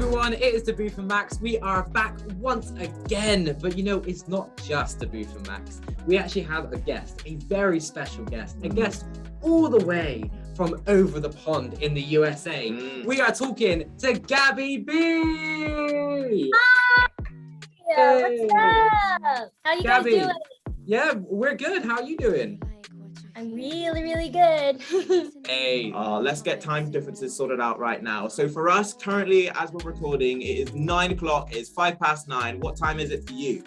everyone, it is Daboothe and Maxx. We are back once again, but you know, it's not just Daboothe and Maxx. We actually have a guest, a very special guest, a guest all the way from over the pond in the USA. We are talking to Gabby B. Hi! What's up? How you Gabby, guys doing? Yeah, we're good. How are you doing? I'm really good. Hey. Let's get time differences sorted out right now. So for us, currently, as we're recording, it is 9 o'clock. It's 9:05. What time is it for you?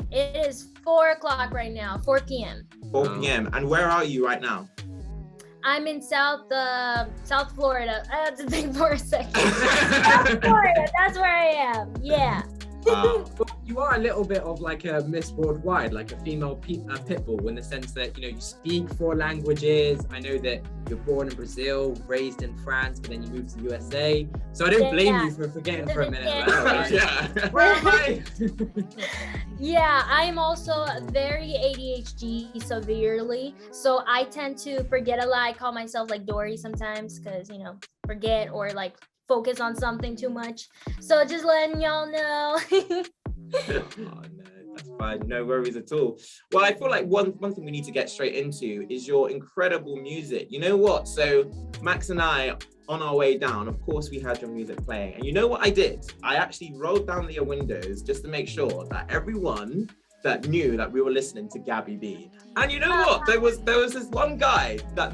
It is 4 o'clock right now, 4 p.m. 4 p.m. And where are you right now? I'm in South Florida. I have to think for a second. South Florida, that's where I am. Yeah. You are a little bit of like a Miss Worldwide, like a female pit bull, in the sense that, you know, you speak 4 languages. I know that you're born in Brazil, raised in France, but then you moved to the USA. So I don't blame you for forgetting for a minute. Where am I? Yeah, I'm also very ADHD severely. So I tend to forget a lot. I call myself like Dory sometimes because, you know, forget or like focus on something too much. So just letting y'all know. Oh, no, that's fine. No worries at all. Well, I feel like one thing we need to get straight into is your incredible music. You know what? So Max and I, on our way down, of course, we had your music playing. And you know what I did? I actually rolled down your windows just to make sure that everyone that knew that we were listening to Gabby B. And you know what? There was this one guy that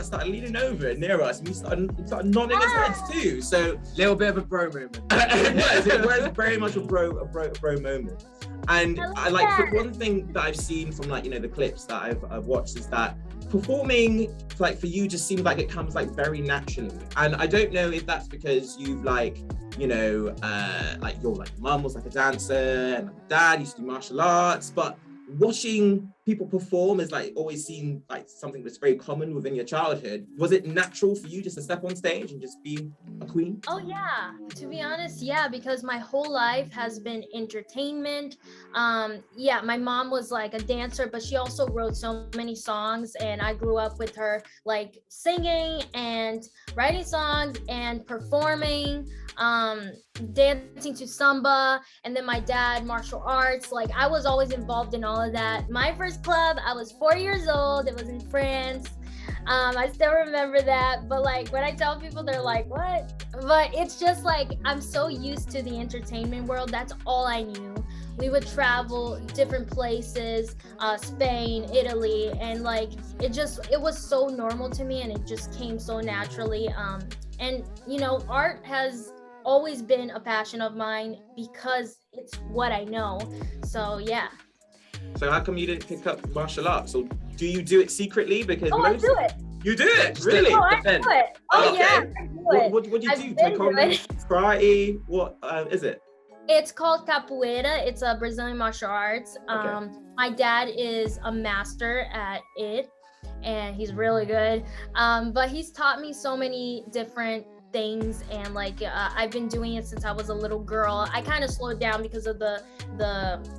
started leaning over near us, and he started nodding his head too. So little bit of a bro moment. it was very much a bro moment. And I like one thing that I've seen from, like, you know, the clips that I've watched is that performing, like, for you just seems like it comes like very naturally. And I don't know if that's because you've like, you know, like your like mum was like a dancer and like dad used to do martial arts, but watching people perform is like always seemed like something that's very common within your childhood. Was it natural for you just to step on stage and just be a queen? Oh yeah, to be honest, yeah, because my whole life has been entertainment. Yeah, my mom was like a dancer, but she also wrote so many songs, and I grew up with her like singing and writing songs and performing, dancing to samba, and then my dad martial arts. Like I was always involved in all of that. My first club, I was 4 years old. It was in France. I still remember that, but like when I tell people, they're like, what? But it's just like, I'm so used to the entertainment world. That's all I knew. We would travel different places, Spain, Italy, and like, it was so normal to me, and it just came so naturally. And you know, art has always been a passion of mine because it's what I know. So yeah. So how come you didn't pick up martial arts, or do you do it secretly? Because I do it. You do it, really? Oh, I do it. Oh okay. yeah, I do it. What do you do? Taekwondo, karate? What is it? It's called capoeira. It's a Brazilian martial arts. Okay. My dad is a master at it, and he's really good. But he's taught me so many different things, and like I've been doing it since I was a little girl. I kind of slowed down because of the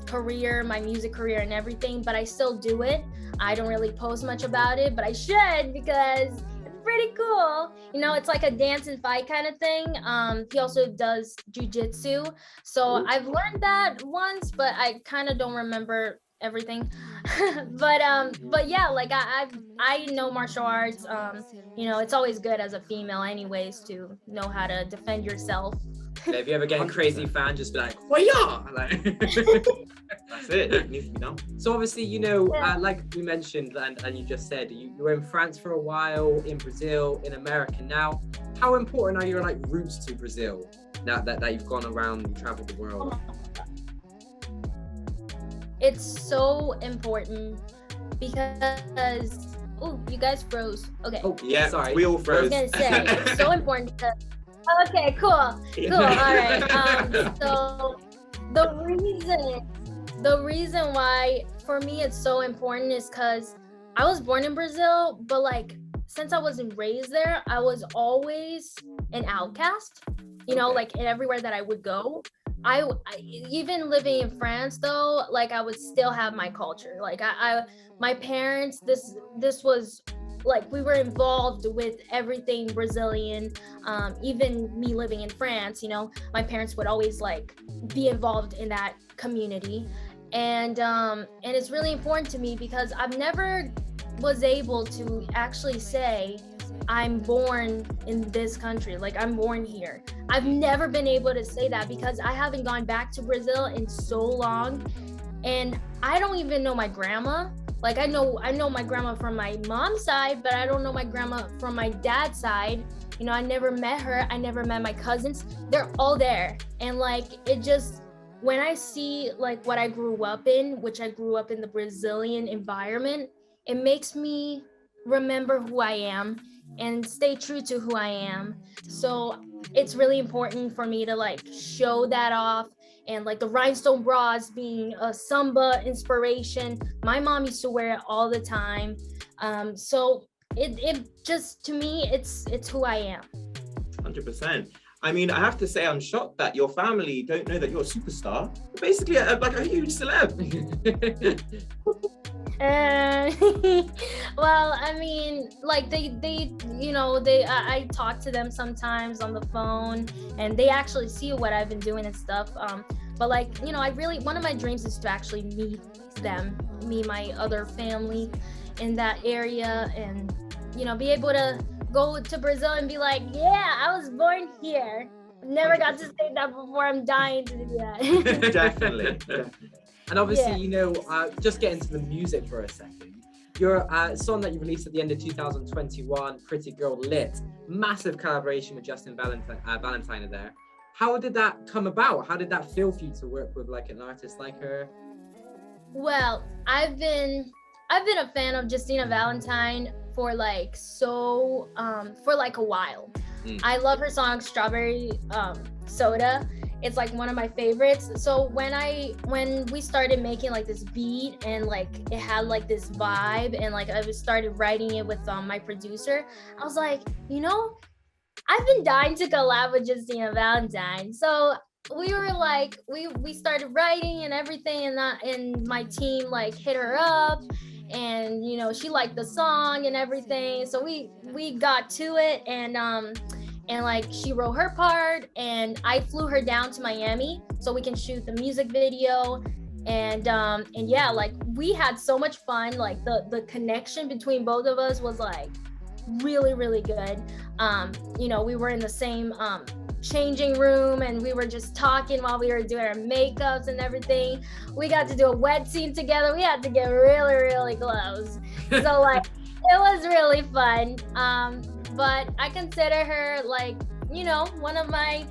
career, my music career and everything, but I still do it. I don't really post much about it, but I should, because it's pretty cool. You know, it's like a dance and fight kind of thing. He also does jujitsu. So I've learned that once, but I kind of don't remember everything. but yeah, like I know martial arts. You know, it's always good as a female anyways to know how to defend yourself. Yeah, if you ever get a crazy fan, just be like, well, yeah, like, that's it. It needs to be done. So obviously, you know, like we mentioned, and you just said, you were in France for a while, in Brazil, in America now. How important are your like roots to Brazil now that you've gone around and traveled the world? It's so important because you guys froze. Okay. Oh yeah, sorry. We all froze. I was gonna say it's so important because. Okay, cool. All right. So the reason why for me it's so important is because I was born in Brazil, but like since I wasn't raised there, I was always an outcast. You know, like everywhere that I would go. I even living in France though, like I would still have my culture. Like my parents, this was like we were involved with everything Brazilian. Even me living in France, you know, my parents would always like be involved in that community. And it's really important to me because I've never was able to actually say I'm born in this country, like I'm born here. I've never been able to say that because I haven't gone back to Brazil in so long, and I don't even know my grandma. Like I know my grandma from my mom's side, but I don't know my grandma from my dad's side. You know, I never met her. I never met my cousins. They're all there. And like, it just, when I see like what I grew up in, which I grew up in the Brazilian environment, it makes me remember who I am and stay true to who I am. So it's really important for me to like show that off. And like the rhinestone bras being a samba inspiration, my mom used to wear it all the time. So it just, to me, it's who I am. 100%. I mean, I have to say, I'm shocked that your family don't know that you're a superstar. You're basically like a huge celeb. Well, I mean, like they you know, I talk to them sometimes on the phone, and they actually see what I've been doing and stuff. But like, you know, one of my dreams is to actually meet my other family in that area, and, you know, be able to go to Brazil and be like, yeah, I was born here. Never got to say that before. I'm dying to do that. Definitely. And obviously, you know, just get into the music for a second. Your song that you released at the end of 2021, Pretty Girl Lit, massive collaboration with Justin Valentine there. How did that come about? How did that feel for you to work with like an artist like her? Well, I've been a fan of Justina Valentine for like a while. I love her song Strawberry Soda. It's like one of my favorites. So when we started making like this beat, and like it had like this vibe, and like I started writing it with my producer, I was like, you know, I've been dying to collab with Justina Valentine. So we were like, we started writing and everything, and my team like hit her up, and, you know, she liked the song and everything. So we got to it, and like she wrote her part, and I flew her down to Miami so we can shoot the music video. And yeah, like we had so much fun. Like the connection between both of us was like really, really good. You know, we were in the same changing room, and we were just talking while we were doing our makeups and everything. We got to do a wet scene together. We had to get really, really close. So like it was really fun. But I consider her like, you know, one of my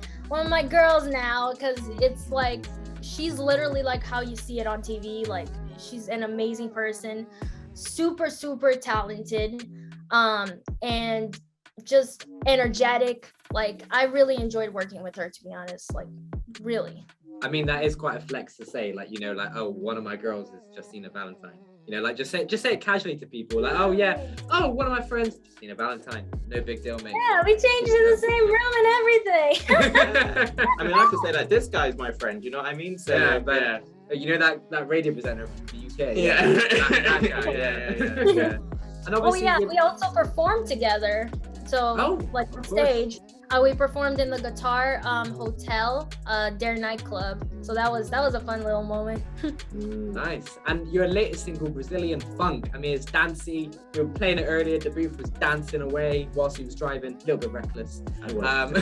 girls now, because it's like she's literally like how you see it on TV. Like she's an amazing person, super, super talented, and just energetic. Like I really enjoyed working with her, to be honest. Like really. I mean, that is quite a flex to say, like, you know, like, oh, one of my girls is Justina Valentine. You know, like just say it casually to people, like, oh yeah, oh, one of my friends, Justina Valentine. No big deal, mate. Yeah, we changed in the same room and everything. I mean, I have to say that this guy's my friend. You know what I mean? So yeah, but yeah. You know that radio presenter from the UK. Yeah. That guy. Yeah. And obviously, we also performed together. So like on stage, we performed in the Guitar Hotel, Dare nightclub. So that was a fun little moment. Nice. And your latest single, Brazilian Funk. I mean, it's dancey. You were playing it earlier. Dabooth was dancing away whilst he was driving. A little bit reckless. I was.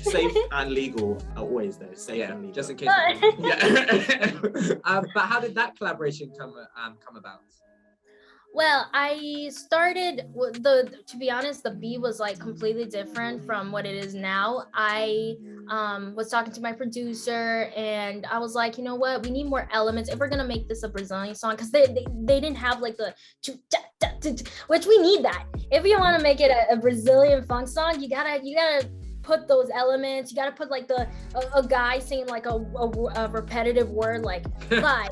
Safe and legal, always though. Safe and legal. Just in case. But how did that collaboration come about? Well, I started to be honest, the beat was like completely different from what it is now. I was talking to my producer, and I was like, you know what, we need more elements if we're gonna make this a Brazilian song, because they didn't have like the which we need that. If you want to make it a Brazilian funk song, you gotta put those elements. You got to put like a guy saying like a repetitive word like fly,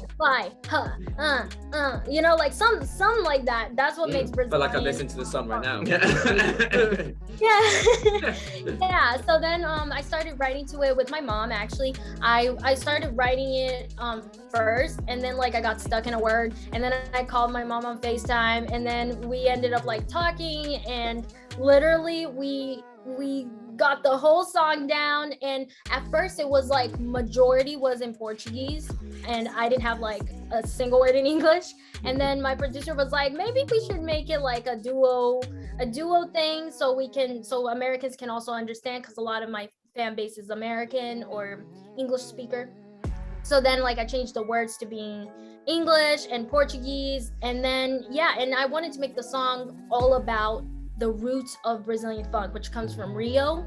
you know, like something like that. That's what makes Brazilian. But like I'm listening to the song right now. Yeah. So then I started writing to it with my mom. Actually, I started writing it first, and then like I got stuck in a word, and then I called my mom on FaceTime, and then we ended up like talking, and literally we got the whole song down. And at first it was like majority was in Portuguese, and I didn't have like a single word in English. And then my producer was like, maybe we should make it like a duo thing, so Americans can also understand, because a lot of my fan base is American or English speaker. So then like I changed the words to being English and Portuguese, and then and I wanted to make the song all about the roots of Brazilian funk, which comes from Rio.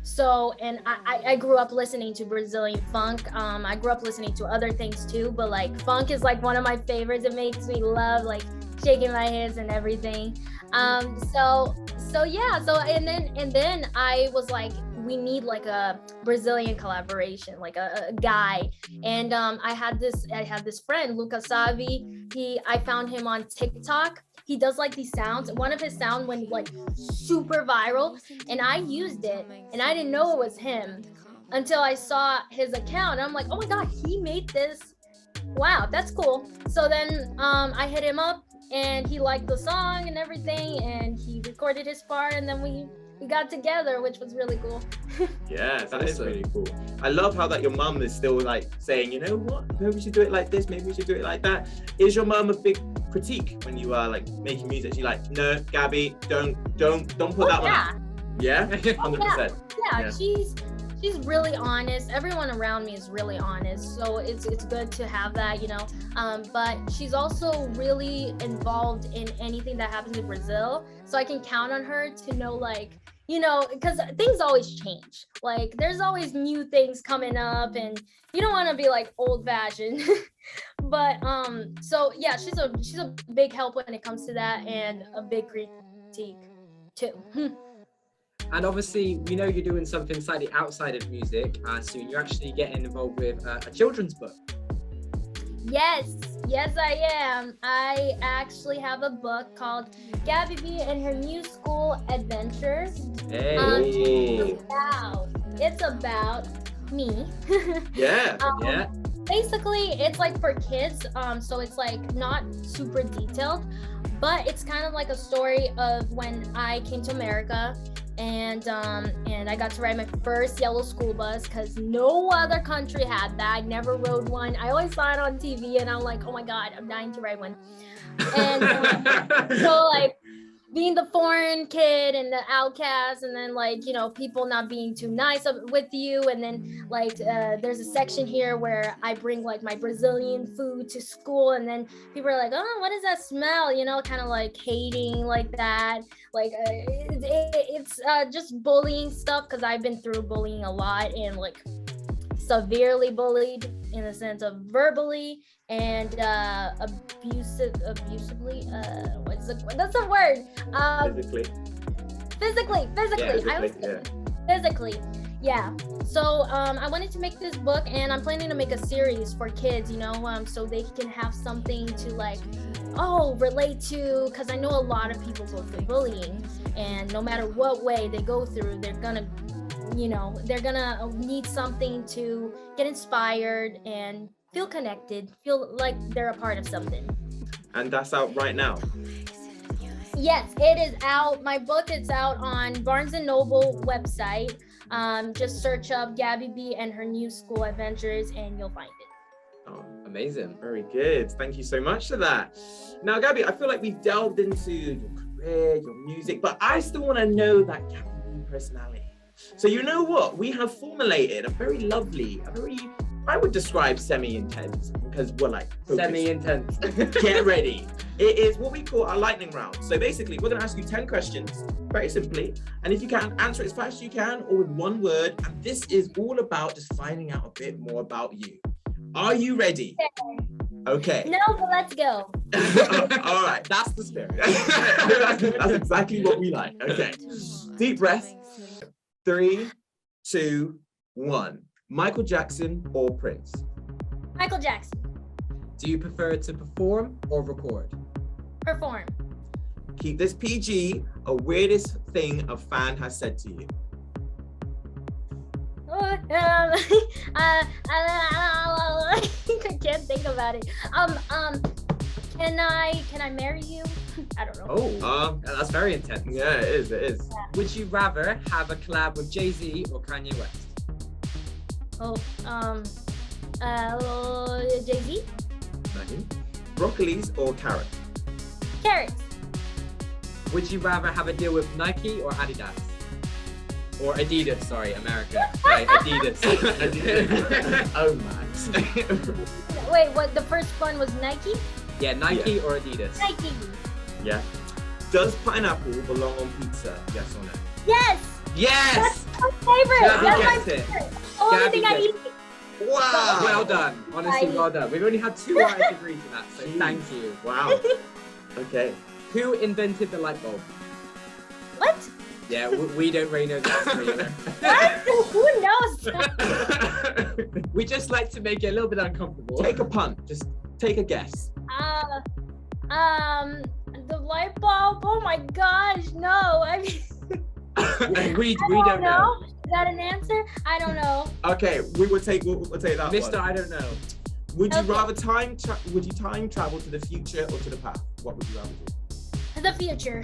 So, and I grew up listening to Brazilian funk. I grew up listening to other things too, but like funk is like one of my favorites. It makes me love like shaking my hips and everything. So and then I was like, we need like a Brazilian collaboration, like a guy. And I had this friend, Lucas Savi. I found him on TikTok. He does like these sounds. One of his sound went like super viral, and I used it, and I didn't know it was him until I saw his account. I'm like, oh my God, he made this. Wow, that's cool. So then I hit him up, and he liked the song and everything, and he recorded his part, and then we got together, which was really cool. Yeah, that is really cool. I love how that your mum is still like saying, you know what, maybe we should do it like this, maybe we should do it like that. Is your mum a big critique when you are like making music? She's like, no, Gabby, don't put that one out. Yeah, 100%. Yeah, she's really honest. Everyone around me is really honest, so it's good to have that, you know. But she's also really involved in anything that happens in Brazil, so I can count on her to know, like, you know, because things always change. Like there's always new things coming up, and you don't want to be like old fashioned. But so yeah, she's a big help when it comes to that, and a big critique too. And obviously, we know you're doing something slightly outside of music soon. You're actually getting involved with a children's book. Yes, I am. I actually have a book called Gabby B and Her New School Adventures. Hey. It's about me. Yeah. Basically, it's like for kids. So it's like not super detailed, but it's kind of like a story of when I came to America. And I got to ride my first yellow school bus, because no other country had that. I never rode one. I always saw it on TV, and I'm like, oh my God, I'm dying to ride one. And so like being the foreign kid and the outcast, and then like, you know, people not being too nice with you, and then like there's a section here where I bring like my Brazilian food to school, and then people are like, oh, what does that smell, you know, kind of like hating like that, like it's just bullying stuff, because I've been through bullying a lot, and like severely bullied in the sense of verbally and abusively, that's a word, physically physically, yeah. So I wanted to make this book, and I'm planning to make a series for kids, you know, so they can have something to like relate to, because I know a lot of people go through bullying, and no matter what way they go through, they're gonna need something to get inspired and feel connected, feel like they're a part of something. And that's out right now? Yes, it is out. My book is out on Barnes & Noble website. Just search up Gabby B and Her New School Adventures, and you'll find it. Oh, amazing. Very good. Thank you so much for that. Now, Gabby, I feel like we've delved into your career, your music, but I still want to know that Gabby B personality. So you know what? We have formulated a very lovely, I would describe semi-intense, because we're like focused. Semi-intense. Get ready. It is what we call our lightning round. So basically, we're going to ask you 10 questions, very simply. And if you can, answer it as fast as you can, or with one word. And this is all about just finding out a bit more about you. Are you ready? Okay. No, but let's go. All right. That's the spirit. That's exactly what we like. Okay. Deep breath. 3, 2, 1. Michael Jackson or Prince? Michael Jackson. Do you prefer to perform or record? Perform. Keep this PG. A weirdest thing a fan has said to you. I can't think about it. Can I marry you? I don't know. Oh, that's very intense. Yeah, it is. It is. Yeah. Would you rather have a collab with Jay-Z or Kanye West? Jay-Z? Broccolis or carrot? Carrots. Would you rather have a deal with Nike or Adidas? Or Adidas, sorry, America. Right, Adidas. Oh, Max. Wait, what? The first one was Nike? Yeah, Nike or Adidas? Nike. Yeah. Does pineapple belong on pizza? Yes or no? Yes! Yes! That's my favorite! Gabby That's my gets it. favorite. The only Gabby thing I gets eat. Wow. Well done. Honestly, well done. We've only had 2 artists agree to that, so thank you. Wow. Okay. Who invented the light bulb? What? Yeah, we don't really know the answer either. What? Who knows? We just like to make it a little bit uncomfortable. Take a punt. Just take a guess. The light bulb. Oh my gosh, no. I mean, we I don't know. Is that an answer? I don't know. Okay, we'll take that Mr. one. I don't know. Would you Okay. rather time travel to the future or to the past? What would you rather do? The future.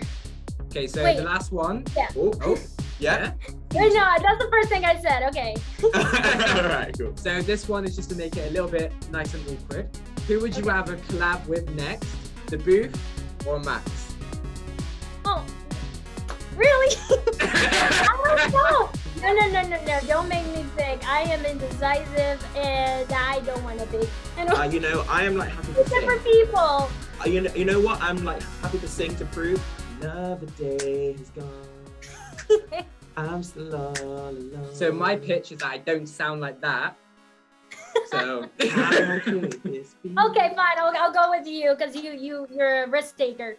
Okay, so Wait. the last one. Yeah. Oh, yeah. Wait, no, that's the first thing I said. Okay. All right, cool. So this one is just to make it a little bit nice and awkward. Who would you rather collab with next? Dabooth or Maxx? Oh, really? I don't know. No. Don't make me think. I am indecisive and I don't want to be. You know, I am like happy to sing. Different people. You know what? I'm like happy to sing to prove another day has gone. I'm still all alone. So my pitch is that I don't sound like that. So How could this be? Okay, fine. I'll go with you because you're a risk taker.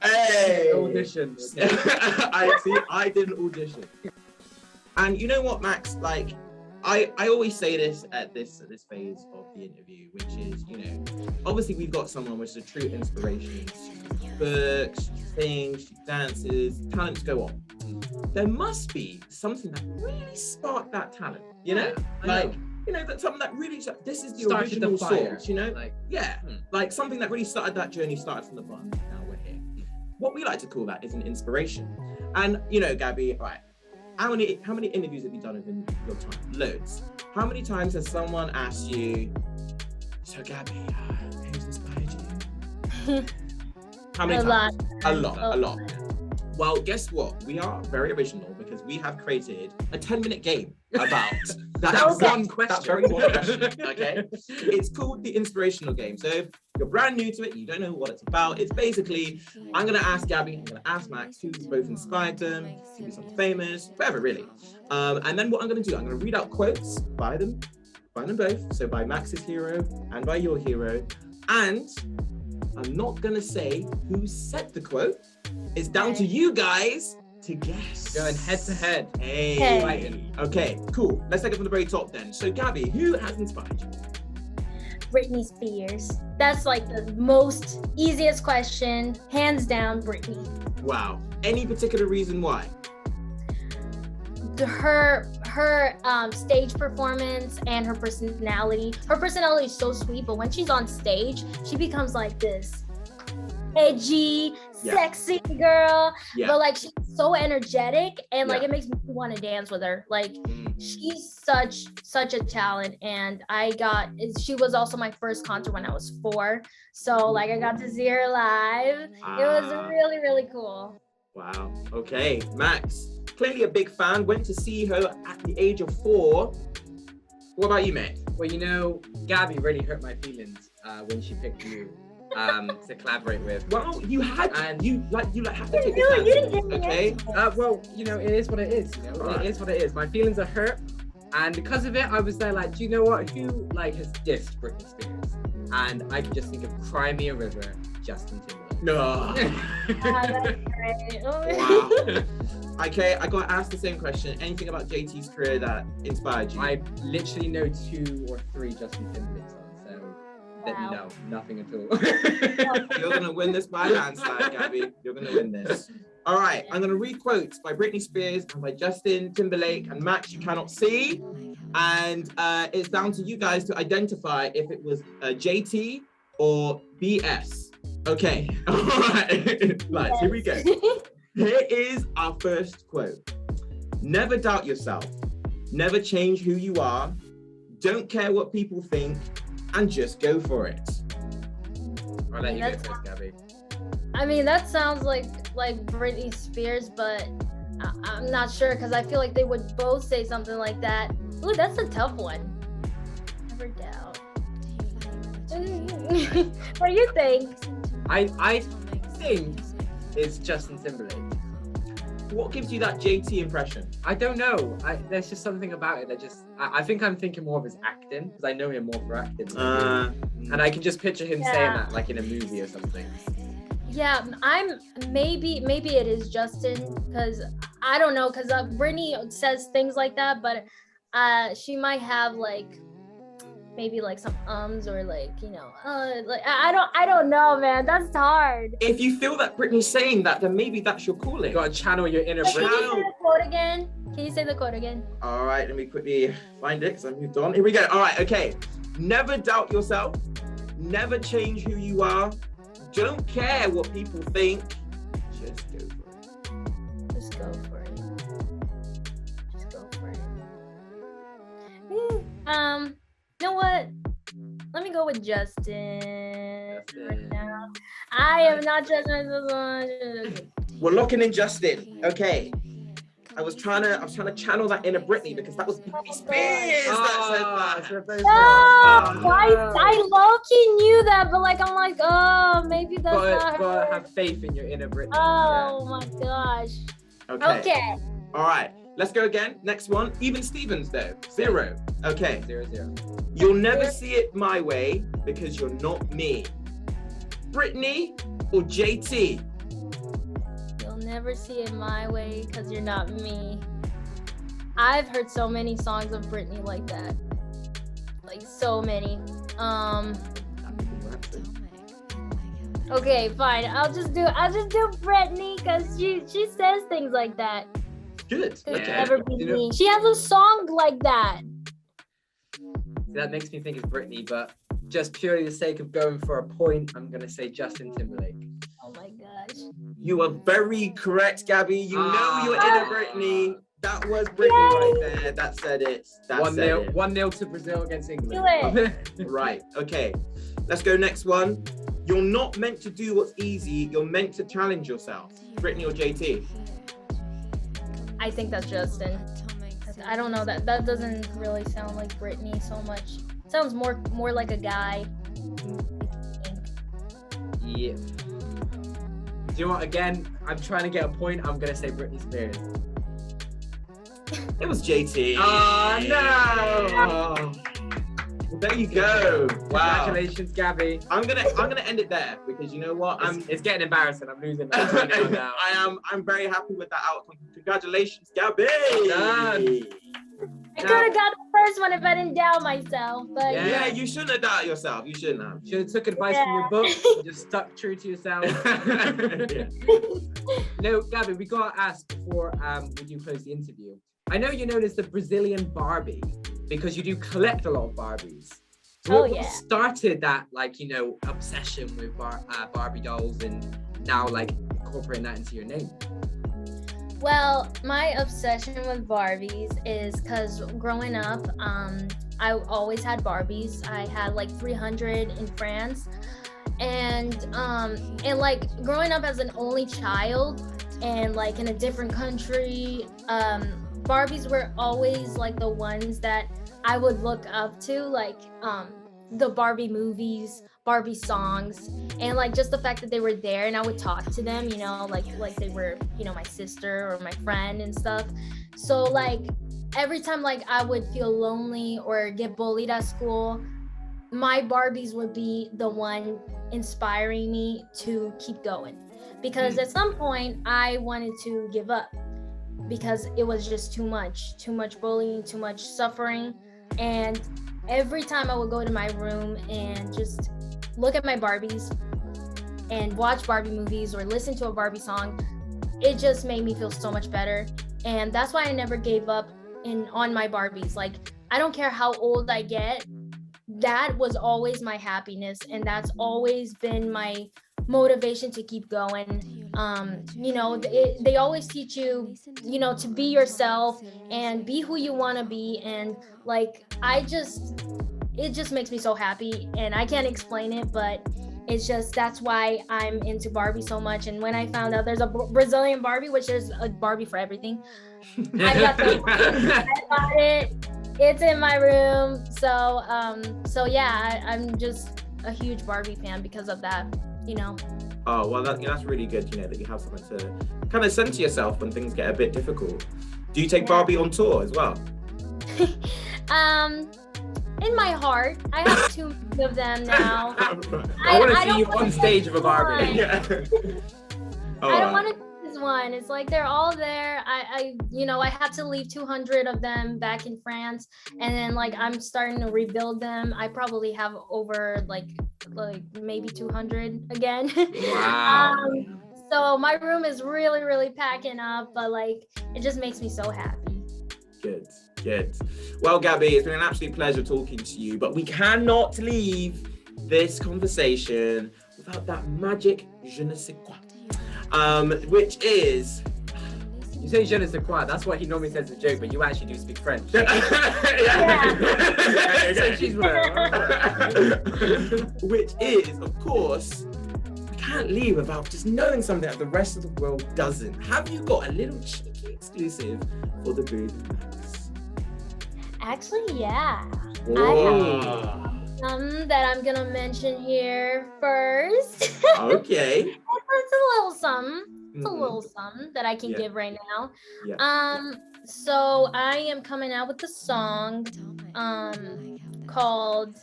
Hey! audition. I did an audition. And you know what, Max? Like, I always say this at this phase of the interview, which is, you know, obviously we've got someone which is a true inspiration. She books, she sings, she dances, talents go on. There must be something that really sparked that talent, you know? You know, that something that really, this is the Started original the fire, source, you know? Like, Yeah, like something that really started that journey, started from the bottom. Now we're here. What we like to call that is an inspiration. And you know, Gabby, right? How many interviews have you done in your time? Loads. How many times has someone asked you, "So Gabby, who's inspired you?" How many times? A lot. Well, guess what? We are very original because we have created a 10-minute game about that one question. That very one question. Okay, it's called the inspirational game. So if you're brand new to it, you don't know what it's about. It's basically, I'm gonna ask Gabby, I'm gonna ask Max, who's both inspired them, could be something famous, whatever really. And then what I'm gonna do, I'm gonna read out quotes by them both. So by Max's hero and by your hero, and I'm not gonna say who said the quote. It's down to you guys to guess. going head to head. Hey. Okay, cool. Let's take it from the very top then. So Gabby, who has inspired you? Britney Spears. That's like the most easiest question. Hands down, Britney. Wow. Any particular reason why? Her stage performance and her personality. Her personality is so sweet, but when she's on stage, she becomes like this edgy, sexy girl. Yeah. But like she's so energetic and like Yeah. it makes me want to dance with her. Like she's such a talent, and she was also my first concert when I was 4. So like I got to see her live. It was really, really cool. Wow. Okay, Max. Clearly a big fan. Went to see her at the age of 4. What about you, mate? Well, you know, Gabby really hurt my feelings when she picked you to collaborate with. Well, you had And you have to take You a didn't chance. get me Okay. Well, you know, it is what it is. You know, Right. it is what it is. My feelings are hurt, and because of it, I was there like, do you know what? Who like has dissed Britney Spears? And I could just think of "Cry Me a River," Justin Timberlake. No. That's great. Wow. Okay, I got asked the same question. Anything about JT's career that inspired you? I literally know 2 or 3 Justin Timberlake songs, so no, nothing at all. You're gonna win this by landslide, Gabby. You're gonna win this. All right, I'm gonna read quotes by Britney Spears and by Justin Timberlake and Max. You cannot see, and it's down to you guys to identify if it was JT or BS. Okay, all right. Right, here we go. Here is our first quote. Never doubt yourself. Never change who you are. Don't care what people think, and just go for it. I'll let you go first, Gabby. I mean, that sounds like Britney Spears, but I'm not sure because I feel like they would both say something like that. Ooh, that's a tough one. Never doubt. What do you think? I think it's Justin Timberlake. What gives you that JT impression? I don't know. There's just something about it that just. I think I'm thinking more of his acting because I know him more for acting. And I can just picture him saying that like in a movie or something. Yeah, maybe it is Justin because I don't know because Britney says things like that, but she might have like maybe like some or like like I don't know, man. That's hard. If you feel that Britney's saying that, then maybe that's your calling. You gotta channel your inner Can Britney. you say the quote again? Can you say the quote again? All right, let me quickly find it because I moved on. Here we go. All right, okay. Never doubt yourself. Never change who you are. Don't care what people think. Just go for it. Just go for it. Just go for it. You know what? Let me go with Justin right now. I am not Justin. We're locking in Justin. Okay. I was trying to channel that inner Britney because that was Britney Spears that said that. I low-key knew that, but like I'm like, oh, maybe that's not her. But have faith in your inner Britney. Oh my gosh. Okay. All right. Let's go again. Next one. Even Stevens though. 0. Okay. 0-0. You'll never see it my way because you're not me. Britney or JT? You'll never see it my way because you're not me. I've heard so many songs of Britney like that. Like so many. Okay, fine. I'll just do Britney because she says things like that. Good. You'll never be me. She has a song like that. That makes me think it's Britney, but just purely the sake of going for a point, I'm gonna say Justin Timberlake. Oh my gosh. You are very correct, Gabby. You know your inner Britney. That was Britney right there. That said it. 1-0 to Brazil against England. Do it. Right. Okay. Let's go next one. You're not meant to do what's easy. You're meant to challenge yourself. Britney or JT? I think that's Justin. I don't know, that doesn't really sound like Britney so much. Sounds more like a guy. Yeah. Do you know what? Again, I'm trying to get a point. I'm gonna say Britney Spears. It was JT. Oh no! Well, there you go. Wow. Congratulations, Gabby. I'm gonna end it there because you know what? It's getting embarrassing. I'm losing now. I'm very happy with that outcome. Congratulations, Gabby. Done. I could have got the first one if I didn't doubt myself, but yeah, you shouldn't have doubted yourself. You shouldn't have. Should have took advice from your book and just stuck true to yourself. No, Gabby, we gotta ask before we do close the interview. I know you're known as the Brazilian Barbie because you do collect a lot of Barbies. So what started that obsession with Barbie dolls and now incorporating that into your name? Well, my obsession with Barbies is because growing up, I always had Barbies. I had 300 in France, and growing up as an only child and in a different country, Barbies were always the ones that I would look up to, the Barbie movies, Barbie songs, and just the fact that they were there and I would talk to them, like they were, my sister or my friend and stuff. So every time I would feel lonely or get bullied at school, my Barbies would be the one inspiring me to keep going. Because at some point I wanted to give up. because it was just too much bullying, too much suffering. And every time I would go to my room and just look at my Barbies and watch Barbie movies or listen to a Barbie song, it just made me feel so much better. And that's why I never gave up on my Barbies. Like, I don't care how old I get, that was always my happiness, and that's always been my motivation to keep going. You know, they always teach you, you know, to be yourself and be who you want to be. And like, it just makes me so happy, and I can't explain it, but it's just, that's why I'm into Barbie so much. And when I found out there's a Brazilian Barbie, which there's a Barbie for everything, I got it. It's in my room. So yeah, I'm just a huge Barbie fan because of that, you know. Oh, well, that's really good, you know, that you have something to kind of send to yourself when things get a bit difficult. Do you take Barbie on tour as well? In my heart, I have too many of them now. I want to see you on stage with a Barbie. Yeah. I don't want to choose one. It's like they're all there. I had to leave 200 of them back in France, and then like I'm starting to rebuild them. I probably have over like maybe 200 again. Wow. So my room is really, really packing up, but like it just makes me so happy. Good. Well, Gabby, it's been an absolute pleasure talking to you, but we cannot leave this conversation without that magic je ne sais quoi, which is... You say je ne sais quoi, that's what he normally says as a joke, but you actually do speak French. Yeah. So she's which is, of course, we can't leave without just knowing something that the rest of the world doesn't. Have you got a little cheeky exclusive for the Dabooth and Maxx? Actually, yeah. Oh. I have some that I'm gonna mention here first. Okay. It's a little something. It's a little something that I can give right now. Yeah. So I am coming out with a song called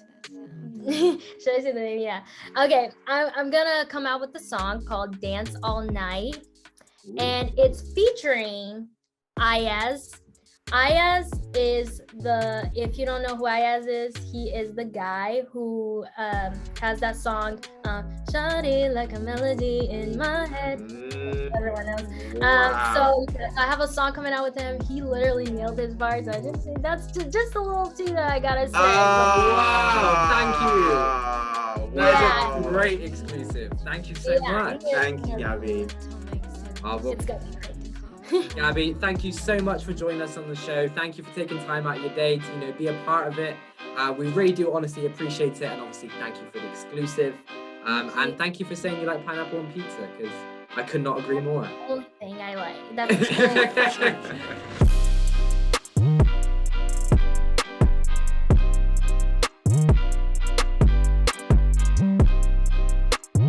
should I say the name? Yeah. Okay. I'm gonna come out with a song called Dance All Night. And it's featuring Ayaz. Ayaz is if you don't know who Ayaz is, he is the guy who has that song, Shawty like a melody in my head. Everyone knows. So I have a song coming out with him. He literally nailed his bars. That's just a little tea that I gotta say. Wow, thank you. That's a great exclusive. Thank you so much. Thank you, Gabby. It's gonna be great. Gabby, thank you so much for joining us on the show. Thank you for taking time out of your day to be a part of it. We really do honestly appreciate it, and obviously thank you for the exclusive. And thank you for saying you like pineapple on pizza, because I could not agree more. The only thing I like. That's